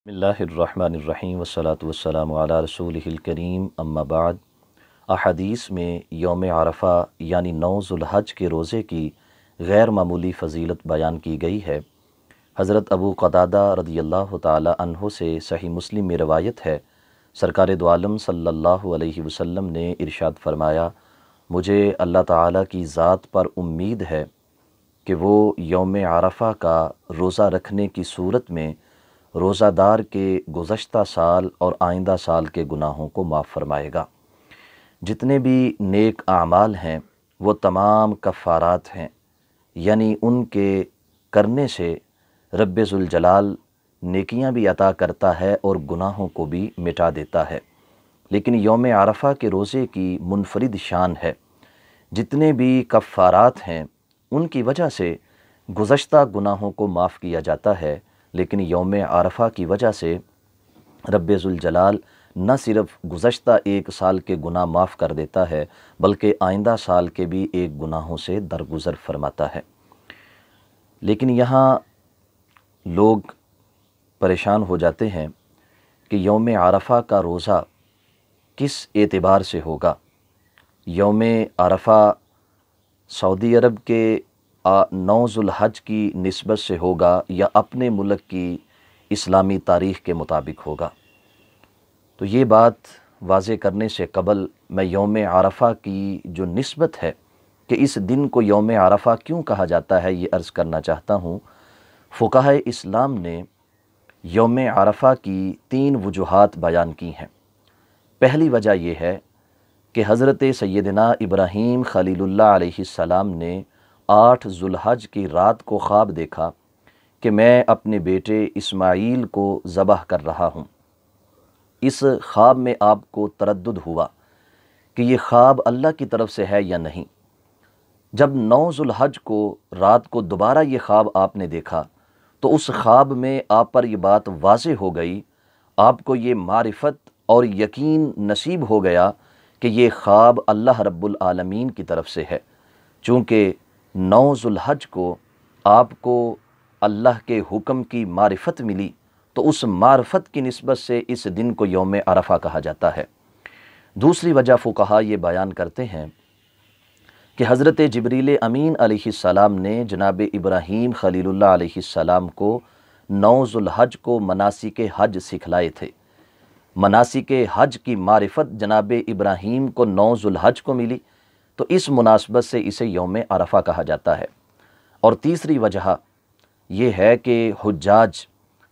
बिस्मिल्लाहिर्रहमानिर्रहीम वस्सलातु वस्सलामु अला रसूलिहिल करीम अम्मा बाद। अहादीस में यौम अरफ़ा यानी 9 ज़ुल्हज के रोज़े की गैर मामूली फ़जीलत बयान की गई है। हज़रत अबू क़तादा रदियल्लाहु ताला अन्हो से सही मुस्लिम में रवायत है, सरकार दो आलम सल्लल्लाहु अलैहि वसल्लम ने इरशाद फरमाया, मुझे अल्लाह ताला की ज़ात पर उम्मीद है कि वो यौम अरफ़ा का रोज़ा रखने की सूरत में रोज़ादार के गुज़श्ता साल और आइंदा साल के गुनाहों को माफ़ फरमाएगा। जितने भी नेक आमाल हैं वो तमाम कफ़ारात हैं, यानी उनके करने से रब्बे ज़ुल जलाल नेकियां भी अता करता है और गुनाहों को भी मिटा देता है। लेकिन यौम अरफ़ा के रोज़े की मुनफरिद शान है, जितने भी कफ़ारात हैं उनकी वजह से गुज़श्ता गुनाहों को माफ़ किया जाता है, लेकिन यौम अरफ़ा की वजह से रब्बे ज़ुल जलाल न सिर्फ़ गुज़श्ता एक साल के गुनाह माफ़ कर देता है बल्कि आइंदा साल के भी एक गुनाहों से दरगुज़र फरमाता है। लेकिन यहाँ लोग परेशान हो जाते हैं कि यौम अरफ़ा का रोज़ा किस एतबार से होगा। यौम अरफ़ा सऊदी अरब के 9 ज़ुल्हज की निस्बत से होगा या अपने मुल्क की इस्लामी तारीख़ के मुताबिक होगा। तो ये बात वाज़े करने से कबल मैं यौम अरफ़ा की जो निस्बत है कि इस दिन को यौम अरफ़ा क्यों कहा जाता है ये अर्ज़ करना चाहता हूँ। फ़ुक़हा इस्लाम ने यौम अरफ़ा की 3 वजूहात बयान की हैं। पहली वजह यह है कि हज़रत सैयदना इब्राहीम खलीलुल्लाह अलैहिस्सलाम ने 8 ज़ुल्हज की रात को ख्वाब देखा कि मैं अपने बेटे इस्माईल को ज़बह कर रहा हूँ। इस ख्वाब में आपको तरद्दुद हुआ कि ये ख्वाब अल्लाह की तरफ से है या नहीं। जब 9 ज़ुल्हज को रात को दोबारा ये ख्वाब आपने देखा तो उस ख्वाब में आप पर ये बात वाज़े हो गई, आपको ये मारिफत और यकीन नसीब हो गया कि ये ख्वाब अल्लाह रब्बुल आलमीन की तरफ से है। चूँकि 9 ज़ुल्हज को आपको अल्लाह के हुक्म की मारिफत मिली तो उस मारिफत की निस्बत से इस दिन को यौम अरफ़ा कहा जाता है। दूसरी वजह फ़ुक़हा ये बयान करते हैं कि हज़रत जिब्रील अमीन अलैहिस्सलाम ने जनाब इब्राहीम खलीलुल्लाह अलैहिस्सलाम को 9 ज़ुल्हज को मनासिक हज सिखलाए थे। मनासिक हज की मारिफत जनाब इब्राहीम को 9 ज़ुल्हज को मिली, तो इस मुनासबत से इसे यौम अरफ़ा कहा जाता है। और तीसरी वजह यह है कि हुज्जाज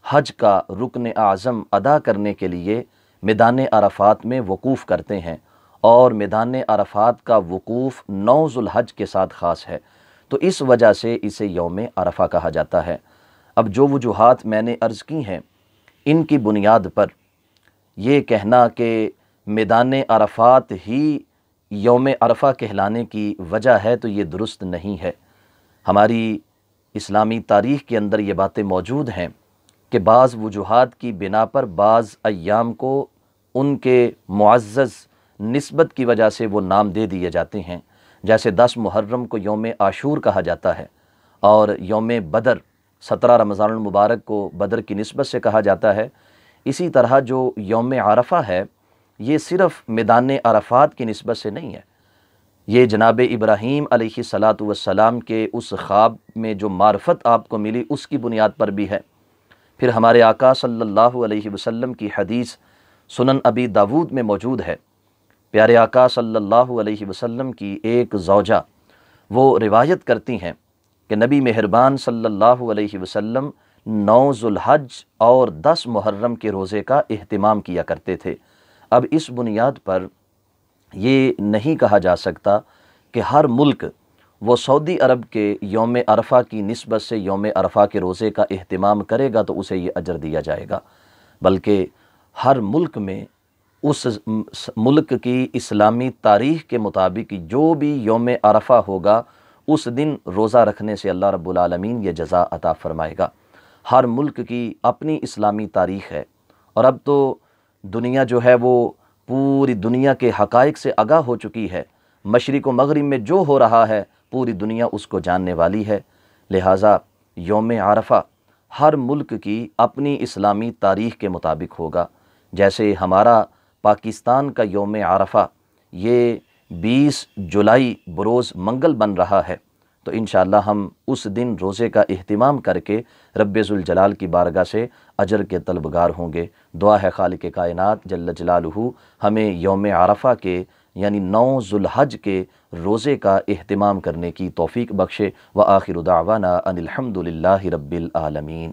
हज का रुकन आज़म अदा करने के लिए मैदान अरफ़ात में वक़ूफ़ करते हैं और मैदान अरफ़ात का वक़ूफ़ 9 ज़ुल्हज के साथ ख़ास है, तो इस वजह से इसे यौम अरफ़ा कहा जाता है। अब जो वजूहात मैंने अर्ज़ की हैं इनकी बुनियाद पर ये कहना कि मैदान अरफ़ात ही यौम अरफ़ा कहलाने की वजह है तो ये दुरुस्त नहीं है। हमारी इस्लामी तारीख़ के अंदर ये बातें मौजूद हैं कि बाज़ वजूहात की बिना पर बाज़ अय्याम को उनके मुअज़्ज़ज़ निस्बत की वजह से वो नाम दे दिए जाते हैं। जैसे 10 मुहर्रम को यौम आशूर कहा जाता है और यौम बदर 17 रमज़ानुल मुबारक को बदर की निस्बत से कहा जाता है। इसी तरह जो यौम अरफ़ा है ये सिर्फ़ मैदान अरफ़ात की निस्बत से नहीं है, ये जनाब इब्राहीम अलैहिस्सलातु वस्सलाम के उस ख्वाब में जो मार्फत आपको मिली उसकी बुनियाद पर भी है। फिर हमारे आका सल्लल्लाहु अलैहि वसल्लम की हदीस सुनन अबी दाऊद में मौजूद है। प्यारे आका सल्लल्लाहु अलैहि वसल्लम की एक ज़ौजा वो रिवायत करती हैं कि नबी मेहरबान सल्लल्लाहु अलैहि वसल्लम 9 ज़ुल्हज और 10 मुहर्रम के रोज़े का एहतिमाम किया करते थे। अब इस बुनियाद पर ये नहीं कहा जा सकता कि हर मुल्क वो सऊदी अरब के यौम अरफ़ा की निस्बत से यौम अरफ़ा के रोज़े का एहतिमाम करेगा तो उसे ये अजर दिया जाएगा, बल्कि हर मुल्क में उस मुल्क की इस्लामी तारीख़ के मुताबिक जो भी यौम अरफ़ा होगा उस दिन रोज़ा रखने से अल्लाह रब्बुल आलमीन ये जज़ा अता फ़रमाएगा। हर मुल्क की अपनी इस्लामी तारीख़ है और अब तो दुनिया जो है वो पूरी दुनिया के हक़ाइक़ से आगाह हो चुकी है। मशरिक़ व मग़रिब में जो हो रहा है पूरी दुनिया उसको जानने वाली है। लिहाजा यौम अरफ़ा ہر ملک کی اپنی اسلامی تاریخ کے مطابق ہوگا۔ جیسے ہمارا پاکستان کا یوم عرفہ یہ 20 جولائی بروز منگل بن رہا ہے، تو انشاءاللہ ہم اس دن روزے کا اہتمام کر کے رب ذوالجلال کی بارگاہ سے اجر کے طلبگار ہوں گے۔ دعا ہے خالق کائنات جل جلالہ ہمیں یوم عرفہ کے یعنی 9 ذوالحج کے روزے کا اہتمام کرنے کی توفیق بخشے۔ وآخر دعوانا ان الحمد للہ رب العالمین۔